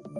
Hi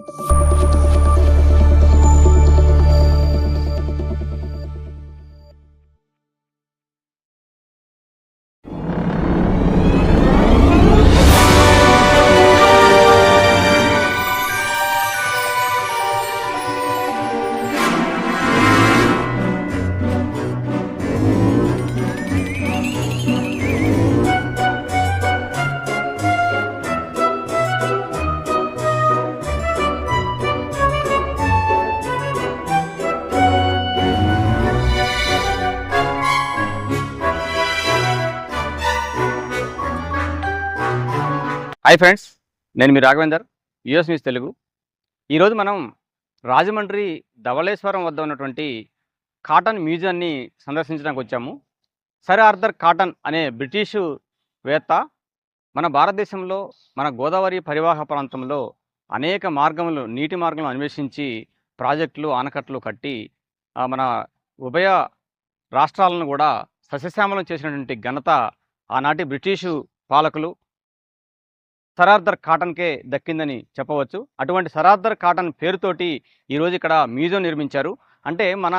friends, నేను మీ Raghavender, US news Telugu. ఈరోజు మనం రాజమండ్రి ధవళేశ్వరం వద్ద ఉన్నటువంటి కాటన్ మ్యూజియాన్ని సందర్శించడానికి వచ్చాము. సర్ ఆర్థర్ కాటన్ అనే బ్రిటిషు వేత్త మన భారతదేశంలో మన గోదావరి పరివాహక ప్రాంతంలో అనేక మార్గములు, నీటి మార్గములు అన్వేషించి ప్రాజెక్టులు, ఆనకట్టలు కట్టి మన ఉభయ రాష్ట్రాలను కూడా సస్యశ్యామలం చేసినటువంటి ఘనత ఆనాటి బ్రిటిషు పాలకులు సర్ ఆర్థర్ కాటన్కే దక్కిందని చెప్పవచ్చు. అటువంటి సర్ ఆర్థర్ కాటన్ పేరుతోటి ఈరోజు ఇక్కడ మ్యూజియం నిర్మించారు. అంటే మన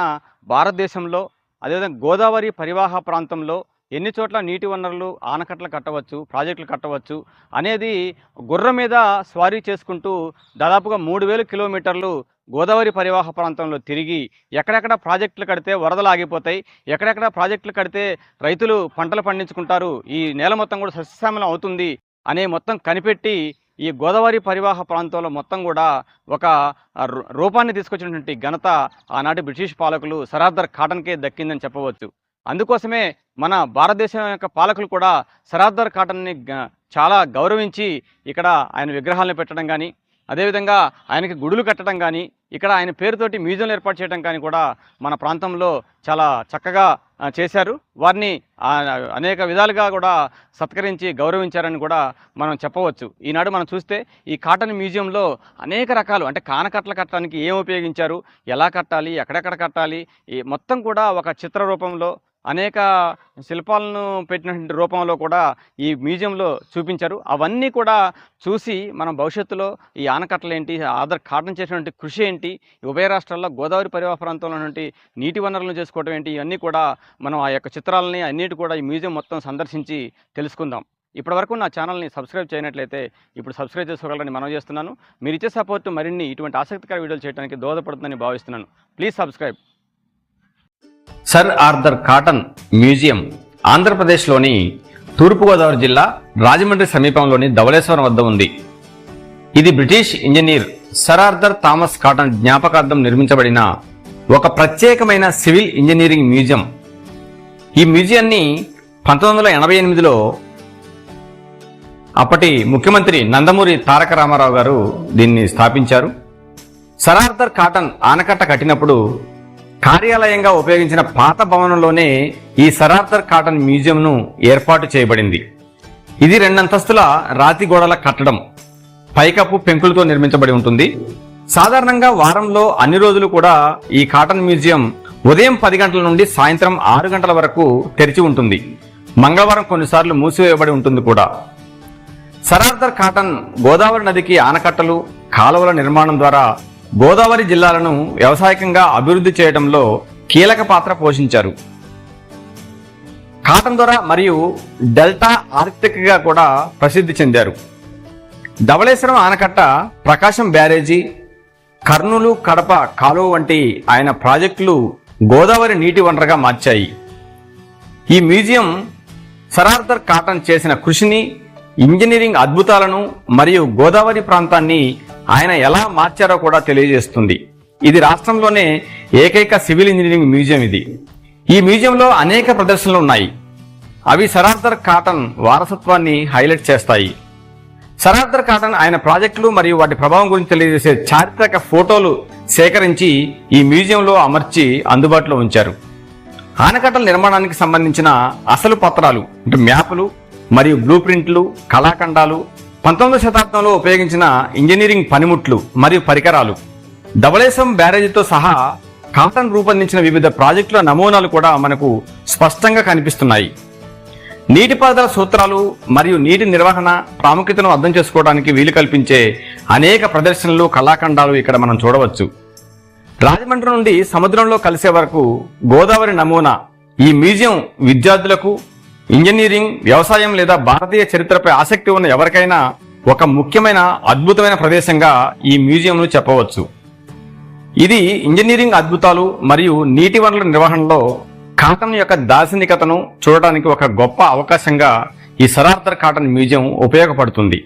భారతదేశంలో అదేవిధంగా గోదావరి పరివాహక ప్రాంతంలో ఎన్ని చోట్ల నీటి వనరులు, ఆనకట్టలు కట్టవచ్చు, ప్రాజెక్టులు కట్టవచ్చు అనేది గుర్రం మీద స్వారీ చేసుకుంటూ దాదాపుగా 3000 కిలోమీటర్లు గోదావరి పరివాహక ప్రాంతంలో తిరిగి ఎక్కడెక్కడ ప్రాజెక్టులు కడితే వరదలు ఆగిపోతాయి, ఎక్కడెక్కడ ప్రాజెక్టులు కడితే రైతులు పంటలు పండించుకుంటారు, ఈ నేల మొత్తం కూడా సస్యశ్యామలం అవుతుంది అనే మొత్తం కనిపెట్టి ఈ గోదావరి పరివాహక ప్రాంతంలో మొత్తం కూడా ఒక రూపాన్ని తీసుకొచ్చినటువంటి ఘనత ఆనాటి బ్రిటిష్ పాలకులు సర్ ఆర్థర్ కాటన్కే దక్కిందని చెప్పవచ్చు. అందుకోసమే మన భారతదేశం యొక్క పాలకులు కూడా సర్ ఆర్థర్ కాటన్ని చాలా గౌరవించి ఇక్కడ ఆయన విగ్రహాలను పెట్టడం కానీ, అదేవిధంగా ఆయనకి గుడులు కట్టడం కానీ, ఇక్కడ ఆయన పేరుతోటి మ్యూజియంలు ఏర్పాటు చేయడం కానీ కూడా మన ప్రాంతంలో చాలా చక్కగా చేశారు. వారిని అనేక విధాలుగా కూడా సత్కరించి గౌరవించారని కూడా మనం చెప్పవచ్చు. ఈనాడు మనం చూస్తే ఈ కాటన్ మ్యూజియంలో అనేక రకాలు, అంటే కానకట్టలు కట్టడానికి ఏం ఉపయోగించారు, ఎలా కట్టాలి, ఎక్కడెక్కడ కట్టాలి, ఈ మొత్తం కూడా ఒక చిత్ర రూపంలో అనేక శిల్పాలను పెట్టినటువంటి రూపంలో కూడా ఈ మ్యూజియంలో చూపించారు. అవన్నీ కూడా చూసి మనం భవిష్యత్తులో ఈ ఆనకట్టలు ఏంటి, ఆర్థర్ కాటన్ చేసినటువంటి కృషి ఏంటి, ఉభయ రాష్ట్రాల్లో గోదావరి పరివాహక ప్రాంతంలో ఉన్నటువంటి నీటి వనరులను చేసుకోవడం ఏంటి, ఇవన్నీ కూడా మనం ఆ యొక్క చిత్రాలని అన్నిటి కూడా ఈ మ్యూజియం మొత్తం సందర్శించి తెలుసుకుందాం. ఇప్పటివరకు నా ఛానల్ని సబ్స్క్రైబ్ చేయనట్లయితే ఇప్పుడు సబ్స్క్రైబ్ చేసుకోగలరని మనం చేస్తున్నాను. మీరు ఇచ్చే సపోర్ట్ మరిన్ని ఇటువంటి ఆసక్తికర వీడియోలు చేయడానికి దోహదపడుతుందని భావిస్తున్నాను. Please subscribe. Sir Arthur cotton museum ఆంధ్రప్రదేశ్లోని తూర్పుగోదావరి జిల్లా రాజమండ్రి సమీపంలోని ధవళేశ్వరం వద్ద ఉంది. ఇది British engineer sir Arthur Thomas cotton జ్ఞాపకార్థం నిర్మించబడిన ఒక ప్రత్యేకమైన సివిల్ ఇంజనీరింగ్ మ్యూజియం. ఈ మ్యూజియాన్ని 1988లో అప్పటి ముఖ్యమంత్రి నందమూరి తారక రామారావు గారు దీన్ని స్థాపించారు. సర్ ఆర్థర్ కాటన్ ఆనకట్ట కట్టినప్పుడు కార్యాలయంగా ఉపయోగించిన పాత భవనంలోనే ఈ సర్ ఆర్థర్ కాటన్ మ్యూజియంను ఏర్పాటు చేయబడింది. ఇది 2 అంతస్తుల రాతి గోడల కట్టడం, పైకప్పు పెంకులతో నిర్మించబడి ఉంటుంది. సాధారణంగా వారంలో అన్ని రోజులు కూడా ఈ కాటన్ మ్యూజియం ఉదయం 10 గంటల నుండి సాయంత్రం 6 గంటల వరకు తెరిచి ఉంటుంది. మంగళవారం కొన్నిసార్లు మూసివేయబడి ఉంటుంది కూడా. సర్ ఆర్థర్ కాటన్ గోదావరి నదికి ఆనకట్టలు, కాలువల నిర్మాణం ద్వారా గోదావరి జిల్లాలను వ్యవసాయకంగా అభివృద్ధి చేయడంలో కీలక పాత్ర పోషించారు. కాటన్ దొర మరియు డెల్టా ఆర్థికంగా కూడా ప్రసిద్ధి చెందారు. ధవళేశ్వరం ఆనకట్ట, ప్రకాశం బ్యారేజీ, కర్నూలు కడప కాలువ వంటి ఆయన ప్రాజెక్టులు గోదావరి నీటి వనరుగా మార్చాయి. ఈ మ్యూజియం సర్ ఆర్థర్ కాటన్ చేసిన కృషిని, ఇంజనీరింగ్ అద్భుతాలను మరియు గోదావరి ప్రాంతాన్ని ఆయన ఎలా మార్చారో కూడా తెలియజేస్తుంది. ఇది రాష్ట్రంలోనే ఏకైక సివిల్ ఇంజనీరింగ్ మ్యూజియం ఇది. ఈ మ్యూజియంలో అనేక ప్రదర్శనలు ఉన్నాయి. అవి సర్ ఆర్థర్ కాటన్ వారసత్వాన్ని హైలైట్ చేస్తాయి. సర్ ఆర్థర్ కాటన్ ఆయన ప్రాజెక్టులు మరియు వాటి ప్రభావం గురించి తెలియజేసే చారిత్రక ఫోటోలు సేకరించి ఈ మ్యూజియంలో అమర్చి అందుబాటులో ఉంచారు. ఆనకట్టల నిర్మాణానికి సంబంధించిన అసలు పత్రాలు, అంటే మ్యాపులు మరియు బ్లూ ప్రింట్లు, కళాఖండాలు, 19వ శతాబ్దంలో ఉపయోగించిన ఇంజనీరింగ్ పనిముట్లు మరియు పరికరాలు, ధవళేశ్వరం బ్యారేజీతో సహా కాటన్ రూపొందించిన వివిధ ప్రాజెక్టుల నమూనాలు కూడా మనకు స్పష్టంగా కనిపిస్తున్నాయి. నీటిపారుదల సూత్రాలు మరియు నీటి నిర్వహణ ప్రాముఖ్యతను అర్థం చేసుకోవడానికి వీలు కల్పించే అనేక ప్రదర్శనలు, కళాఖండాలు ఇక్కడ మనం చూడవచ్చు. రాజమండ్రి నుండి సముద్రంలో కలిసే వరకు గోదావరి నమూనా ఈ మ్యూజియం విద్యార్థులకు ఇంజనీరింగ్, వ్యవసాయం లేదా భారతీయ చరిత్రపై ఆసక్తి ఉన్న ఎవరికైనా ఒక ముఖ్యమైన అద్భుతమైన ప్రదేశంగా ఈ మ్యూజియంను చెప్పవచ్చు. ఇది ఇంజనీరింగ్ అద్భుతాలు మరియు నీటి వనరుల నిర్వహణలో కాటన్ యొక్క దార్శనికతను చూడడానికి ఒక గొప్ప అవకాశంగా ఈ సర్ ఆర్థర్ కాటన్ మ్యూజియం ఉపయోగపడుతుంది.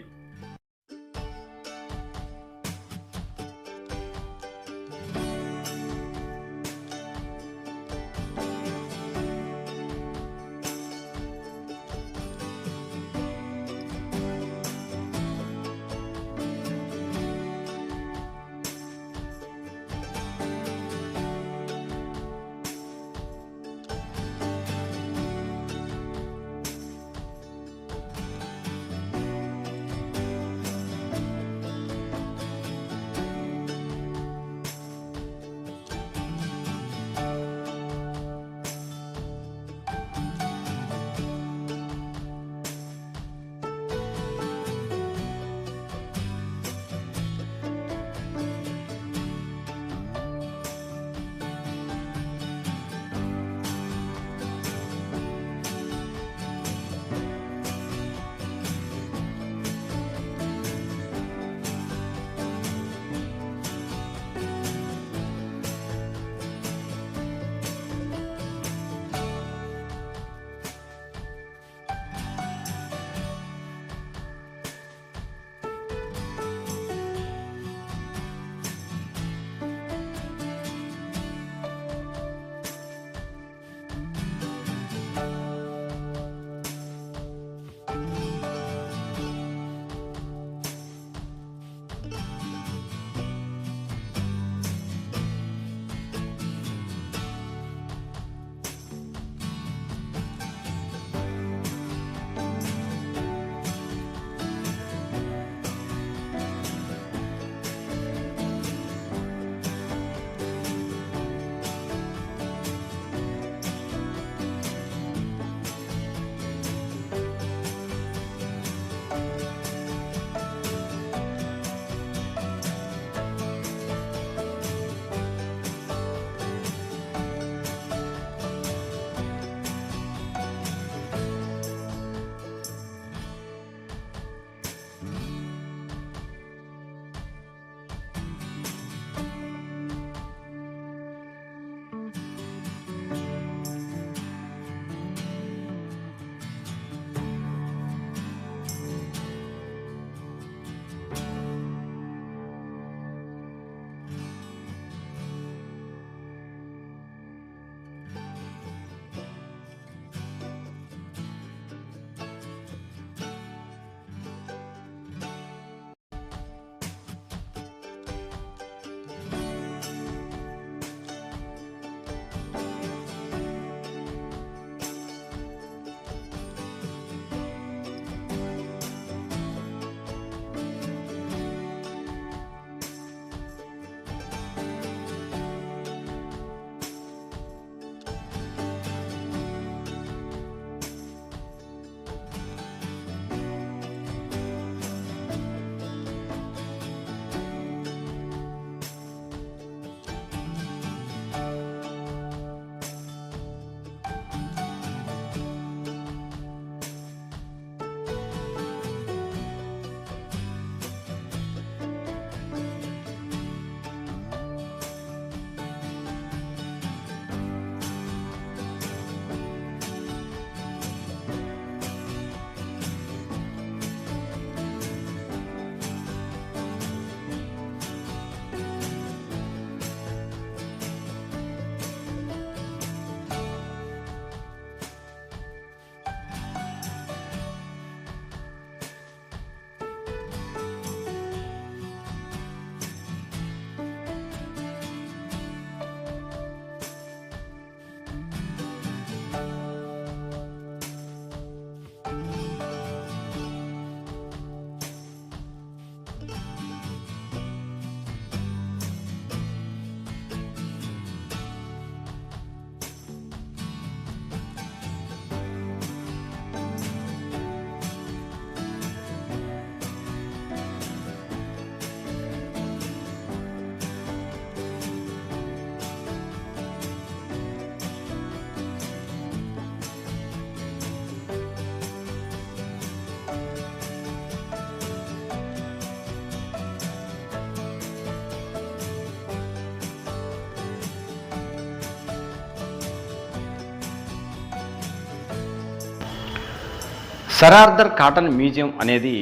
సర్ ఆర్థర్ కాటన్ మ్యూజియం అనేది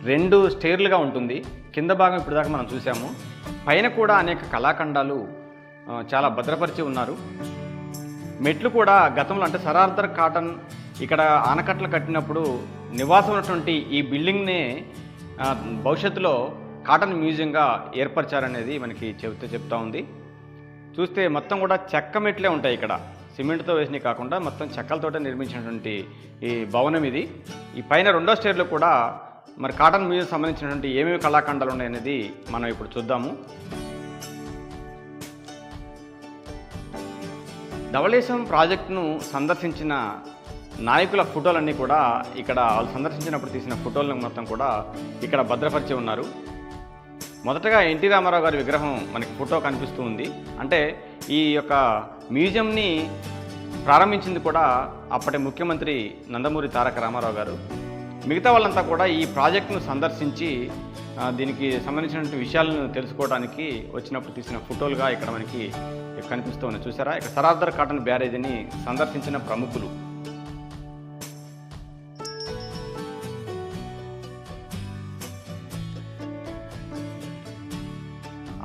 2 స్టేర్లుగా ఉంటుంది. కింద భాగం ఇప్పుడు దాకా మనం చూసాము. పైన కూడా అనేక కళాఖండాలు చాలా భద్రపరిచి ఉన్నారు. మెట్లు కూడా గతంలో అంటే సర్ ఆర్థర్ కాటన్ ఇక్కడ ఆనకట్టలు కట్టినప్పుడు నివాసం ఉన్నటువంటి ఈ బిల్డింగ్నే భవిష్యత్తులో కాటన్ మ్యూజియంగా ఏర్పరిచారనేది మనకి చెప్తా ఉంది. చూస్తే మొత్తం కూడా చెక్క మెట్లే ఉంటాయి. ఇక్కడ సిమెంట్తో వేసినవి కాకుండా మొత్తం చెక్కలతోటే నిర్మించినటువంటి ఈ భవనం ఇది. ఈ పైన 2వ స్టేర్లో కూడా మరి కాటన్ మ్యూజియం సంబంధించినటువంటి ఏమేమి కళాఖండాలు ఉన్నాయనేది మనం ఇప్పుడు చూద్దాము. ధవళేశ్వరం ప్రాజెక్టును సందర్శించిన నాయకుల ఫోటోలన్నీ కూడా ఇక్కడ వాళ్ళు సందర్శించినప్పుడు తీసిన ఫోటోలను మొత్తం కూడా ఇక్కడ భద్రపరిచి ఉన్నారు. మొదటగా ఎన్టీ రామారావు గారి విగ్రహం మనకి ఫోటో కనిపిస్తూ ఉంది. అంటే ఈ యొక్క మ్యూజియంని ప్రారంభించింది కూడా అప్పటి ముఖ్యమంత్రి నందమూరి తారక రామారావు గారు. మిగతా వాళ్ళంతా కూడా ఈ ప్రాజెక్టును సందర్శించి దీనికి సంబంధించినటువంటి విషయాలను తెలుసుకోవడానికి వచ్చినప్పుడు తీసిన ఫోటోలుగా ఇక్కడ మనకి కనిపిస్తూ ఉన్నాయి. చూసారా, ఇక్కడ సర్ ఆర్థర్ కాటన్ బ్యారేజీని సందర్శించిన ప్రముఖులు.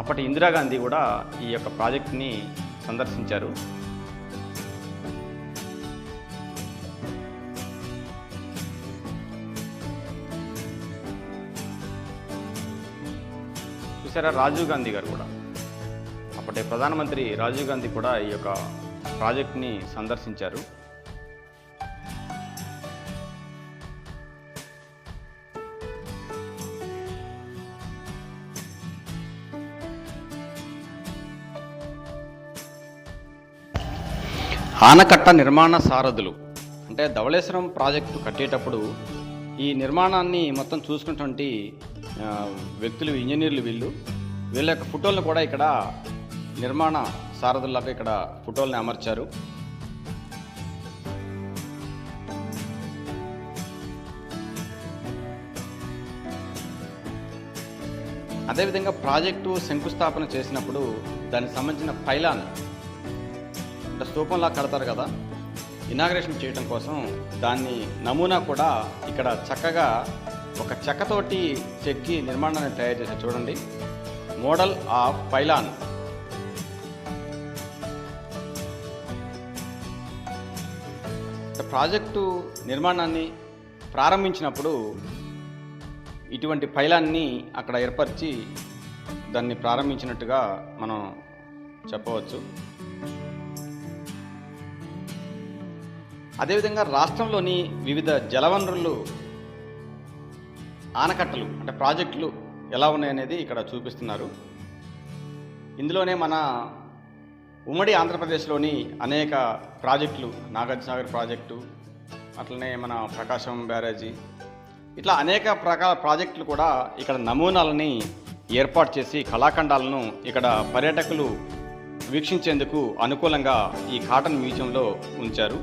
అప్పటి ఇందిరాగాంధీ కూడా ఈ యొక్క ప్రాజెక్ట్ని సందర్శించారు. చూసారా, రాజీవ్ గాంధీ గారు కూడా, అప్పటి ప్రధానమంత్రి రాజీవ్ గాంధీ కూడా ఈ యొక్క ప్రాజెక్ట్ని సందర్శించారు. ఆనకట్ట నిర్మాణ సారథులు అంటే ధవళేశ్వరం ప్రాజెక్టు కట్టేటప్పుడు ఈ నిర్మాణాన్ని మొత్తం చూసుకున్నటువంటి వ్యక్తులు, ఇంజనీర్లు వీళ్ళ యొక్క ఫోటోలను కూడా ఇక్కడ నిర్మాణ సారథుల్లాగా ఇక్కడ ఫోటోల్ని అమర్చారు. అదేవిధంగా ప్రాజెక్టు శంకుస్థాపన చేసినప్పుడు దానికి సంబంధించిన పైలాన్ అంటే స్తూపంలా కడతారు కదా, ఇనాగ్రేషన్ చేయడం కోసం దాన్ని నమూనా కూడా ఇక్కడ చక్కగా ఒక చెక్కతోటి చెక్కి నిర్మాణాన్ని తయారు చేశారు. చూడండి, మోడల్ ఆఫ్ పైలాన్. ప్రాజెక్టు నిర్మాణాన్ని ప్రారంభించినప్పుడు ఇటువంటి పైలాన్ని అక్కడ ఏర్పరిచి దాన్ని ప్రారంభించినట్టుగా మనం చెప్పవచ్చు. అదేవిధంగా రాష్ట్రంలోని వివిధ జలవనరులు, ఆనకట్టలు అంటే ప్రాజెక్టులు ఎలా ఉన్నాయనేది ఇక్కడ చూపిస్తున్నారు. ఇందులోనే మన ఉమ్మడి ఆంధ్రప్రదేశ్లోని అనేక ప్రాజెక్టులు, నాగార్జునసాగర్ ప్రాజెక్టు, అట్లనే మన ప్రకాశం బ్యారేజీ, ఇట్లా అనేక ప్రకార ప్రాజెక్టులు కూడా ఇక్కడ నమూనాలని ఏర్పాటు చేసి కళాఖండాలను ఇక్కడ పర్యాటకులు వీక్షించేందుకు అనుకూలంగా ఈ కాటన్ మ్యూజియంలో ఉంచారు.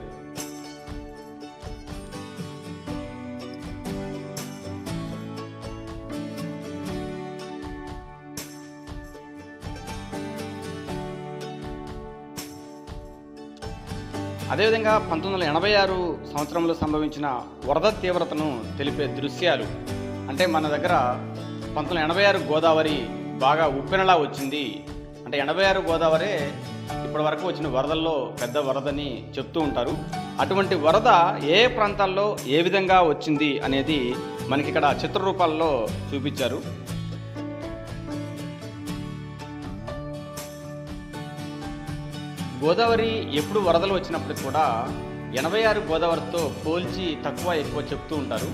అదేవిధంగా 1986 సంవత్సరంలో సంభవించిన వరద తీవ్రతను తెలిపే దృశ్యాలు అంటే మన దగ్గర 1986 గోదావరి బాగా ఉప్పెనలా వచ్చింది. అంటే 86 గోదావరి ఇప్పటి వరకు వచ్చిన వరదల్లో పెద్ద వరదని చెప్తూ ఉంటారు. అటువంటి వరద ఏ ప్రాంతాల్లో ఏ విధంగా వచ్చింది అనేది మనకి ఇక్కడ చిత్రరూపాల్లో చూపించారు. గోదావరి ఎప్పుడు వరదలు వచ్చినప్పుడు కూడా 86 గోదావరితో పోల్చి తక్కువ ఎక్కువ చెప్తూ ఉంటారు.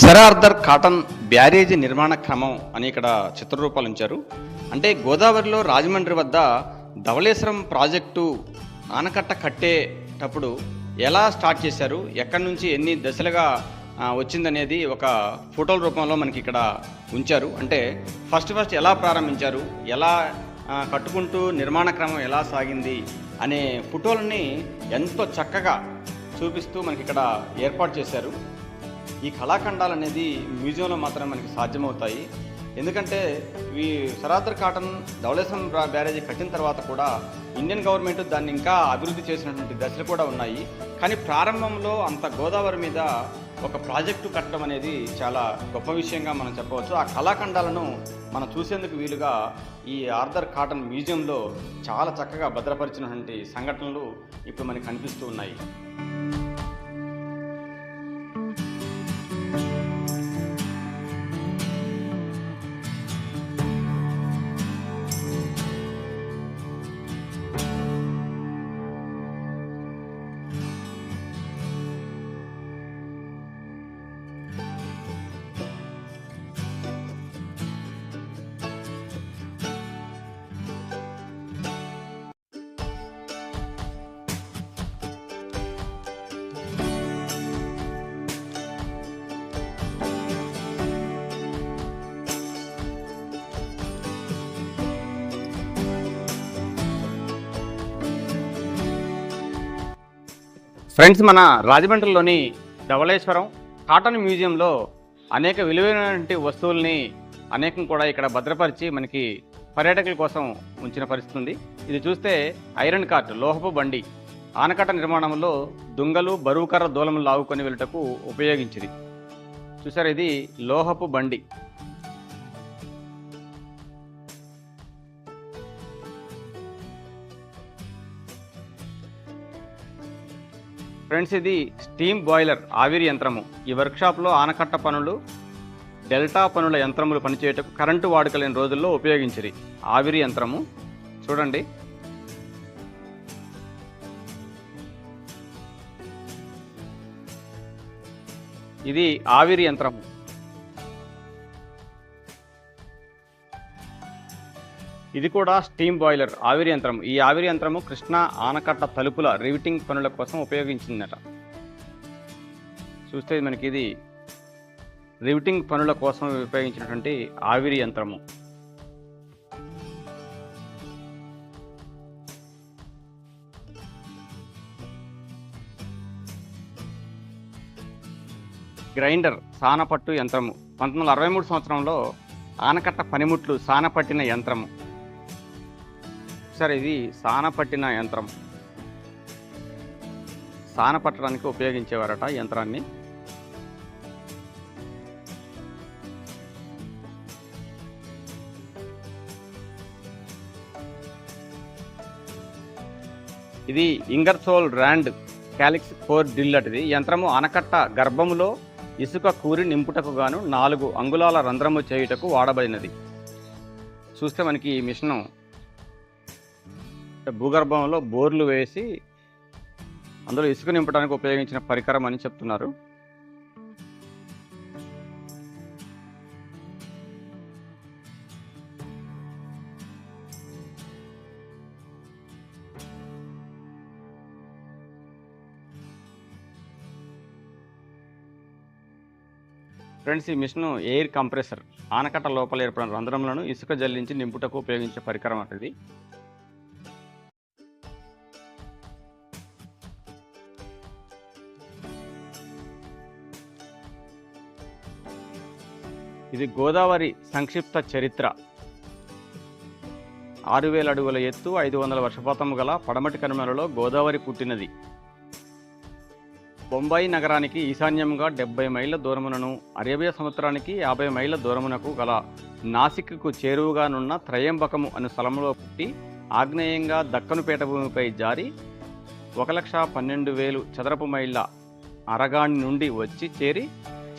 సర్ ఆర్థర్ కాటన్ బ్యారేజీ నిర్మాణ క్రమం అని ఇక్కడ చిత్రరూపాలు ఉంచారు. అంటే గోదావరిలో రాజమండ్రి వద్ద ధవళేశ్వరం ప్రాజెక్టు ఆనకట్ట కట్టేటప్పుడు ఎలా స్టార్ట్ చేశారు, ఎక్కడి నుంచి ఎన్ని దశలుగా వచ్చిందనేది ఒక ఫోటోల రూపంలో మనకి ఇక్కడ ఉంచారు. అంటే ఫస్ట్ ఎలా ప్రారంభించారు, ఎలా కట్టుకుంటూ నిర్మాణ క్రమం ఎలా సాగింది అనే ఫోటోలని ఎంతో చక్కగా చూపిస్తూ మనకి ఇక్కడ ఏర్పాటు చేశారు. ఈ కళాఖండాలు అనేది మ్యూజియంలో మాత్రమే మనకి సాధ్యమవుతాయి. ఎందుకంటే ఈ సరాదర్ కాటన్ ధవళేశ్వరం బ్యారేజీ కట్టిన తర్వాత కూడా ఇండియన్ గవర్నమెంట్ దాన్ని ఇంకా అభివృద్ధి చేసినటువంటి దశలు కూడా ఉన్నాయి. కానీ ప్రారంభంలో అంత గోదావరి మీద ఒక ప్రాజెక్టు కట్టడం అనేది చాలా గొప్ప విషయంగా మనం చెప్పవచ్చు. ఆ కళాఖండాలను మనం చూసేందుకు వీలుగా ఈ ఆర్థర్ కాటన్ మ్యూజియంలో చాలా చక్కగా భద్రపరిచినటువంటి సంఘటనలు ఇప్పుడు మనకి కనిపిస్తూ ఉన్నాయి. ఫ్రెండ్స్, మన రాజమండ్రిలోని ధవళేశ్వరం కాటన్ మ్యూజియంలో అనేక విలువైనటువంటి వస్తువుల్ని అనేకం కూడా ఇక్కడ భద్రపరిచి మనకి పర్యాటకుల కోసం ఉంచిన పరిస్థితి ఉంది. ఇది చూస్తే ఐరన్ కార్ట్, లోహపు బండి ఆనకట్ట నిర్మాణంలో దుంగలు, బరువుకర్ర దూలములు లాగుకొని వెళ్ళటకు ఉపయోగించింది. చూసారు, ఇది లోహపు బండి. ఫ్రెండ్స్, ఇది స్టీమ్ బాయిలర్, ఆవిరి యంత్రము. ఈ వర్క్షాప్లో ఆనకట్ట పనులు, డెల్టా పనుల యంత్రములు పనిచేయటకు కరెంటు వాడుకలేని రోజుల్లో ఉపయోగించిరి ఆవిరి యంత్రము. చూడండి, ఇది ఆవిరి యంత్రము. ఇది కూడా స్టీమ్ బాయిలర్, ఆవిరి యంత్రం. ఈ ఆవిరి యంత్రము కృష్ణా ఆనకట్ట తలుపుల రివిటింగ్ పనుల కోసం ఉపయోగించిందట. చూస్తే మనకి ఇది రివిటింగ్ పనుల కోసం ఉపయోగించినటువంటి ఆవిరి యంత్రము. గ్రైండర్, సానపట్టు యంత్రము. 1963 సంవత్సరంలో ఆనకట్ట పనిముట్లు సానపట్టిన యంత్రము. సరే, ఇది సానపట్టిన యంత్రం. సాన పట్టడానికి ఉపయోగించేవారట యంత్రాన్ని. ఇది ఇంగర్సోల్ ర్యాండ్ క్యాలిక్స్ 4 డ్రిల్ అటిది. యంత్రము ఆనకట్ట గర్భములో ఇసుక కూరి నింపుటకు గాను 4 అంగుళాల రంధ్రము చేయుటకు వాడబడినది. చూస్తే మనకి ఈ మిషను భూగర్భంలో బోర్లు వేసి అందులో ఇసుక నింపడానికి ఉపయోగించిన పరికరం అని చెప్తున్నారు. ఫ్రెండ్స్, ఈ మిషన్ ఎయిర్ కంప్రెసర్. ఆనకట్ట లోపల ఏర్పడిన రంధ్రములను ఇసుక జల్లించి నింపుటకు ఉపయోగించే పరికరం అటది. ఇది గోదావరి సంక్షిప్త చరిత్ర. 6000 అడుగుల ఎత్తు, 500 వర్షపాతం గల పడమటి కనుమలలో గోదావరి పుట్టినది. బొంబాయి నగరానికి ఈశాన్యంగా 70 మైళ్ళ దూరమునను, అరేబియా సముద్రానికి 50 మైళ్ళ దూరమునకు గల నాసిక్కు చేరువుగానున్న త్రయంబకము అను స్థలంలో పుట్టి ఆగ్నేయంగా దక్కను పీఠభూమిపై జారి 1,12,000 చదరపు మైళ్ళ అరగాణి నుండి వచ్చి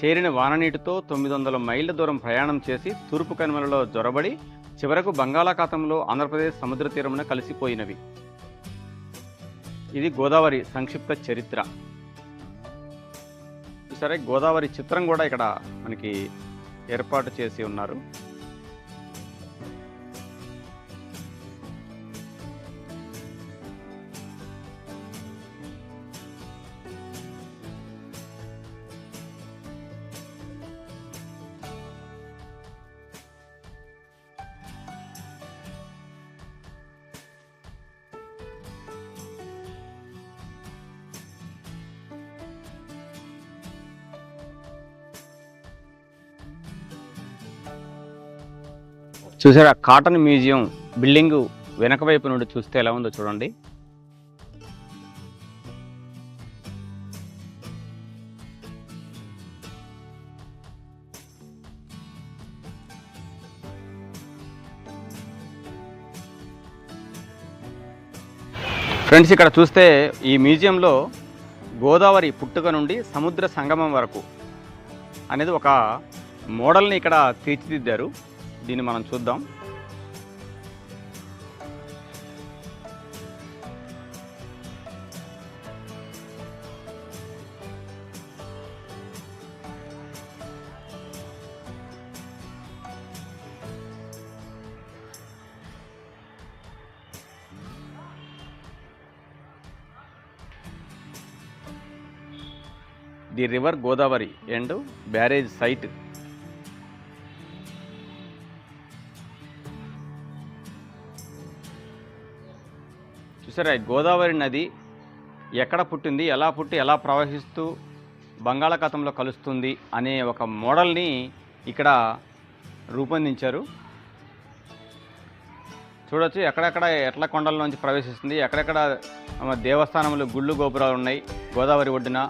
చేరిన వాననీటితో 900 మైళ్ళ దూరం ప్రయాణం చేసి తూర్పు కనుమలలో జొరబడి చివరకు బంగాళాఖాతంలో ఆంధ్రప్రదేశ్ సముద్ర తీరమున కలిసిపోయినవి. ఇది గోదావరి సంక్షిప్త చరిత్ర. సరే, గోదావరి చిత్రం కూడా ఇక్కడ మనకి ఏర్పాటు చేసి ఉన్నారు. చూసారా కాటన్ మ్యూజియం బిల్డింగ్ వెనక వైపు నుండి చూస్తే ఎలా ఉందో చూడండి. ఫ్రెండ్స్, ఇక్కడ చూస్తే ఈ మ్యూజియంలో గోదావరి పుట్టుక నుండి సముద్ర సంగమం వరకు అనేది ఒక మోడల్ని ఇక్కడ తీర్చిదిద్దారు. దీన్ని మనం చూద్దాం. The river Godavari and barrage site. చూసారా, గోదావరి నది ఎక్కడ పుట్టింది, ఎలా పుట్టి ఎలా ప్రవహిస్తూ బంగాళాఖాతంలో కలుస్తుంది అనే ఒక మోడల్ని ఇక్కడ రూపొందించారు. చూడొచ్చు ఎక్కడెక్కడ ఎట్ల కొండల్లోంచి ప్రవేశిస్తుంది, ఎక్కడెక్కడ దేవస్థానములు గుళ్ళు గోపురాలు ఉన్నాయి గోదావరి ఒడ్డున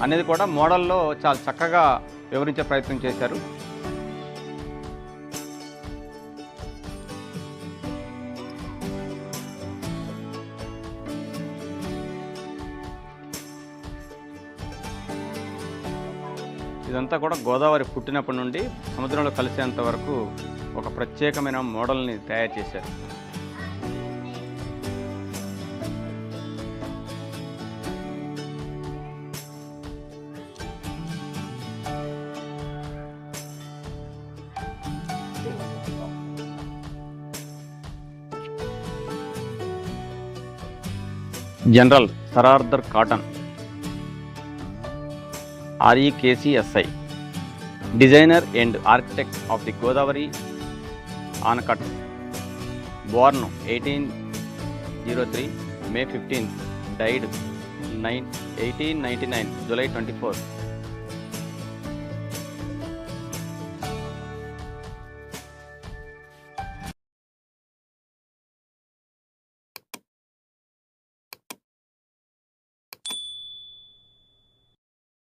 అనేది కూడా మోడల్లో చాలా చక్కగా వివరించే ప్రయత్నం చేశారు. ఇదంతా కూడా గోదావరి పుట్టినప్పటి నుండి సముద్రంలో కలిసేంత వరకు ఒక ప్రత్యేకమైన మోడల్ని తయారు చేశారు. General sir Arthur cotton, REKCSI, designer and architect of the Godavari Anakat, born 1803, May 15th, died 1899, July 24th.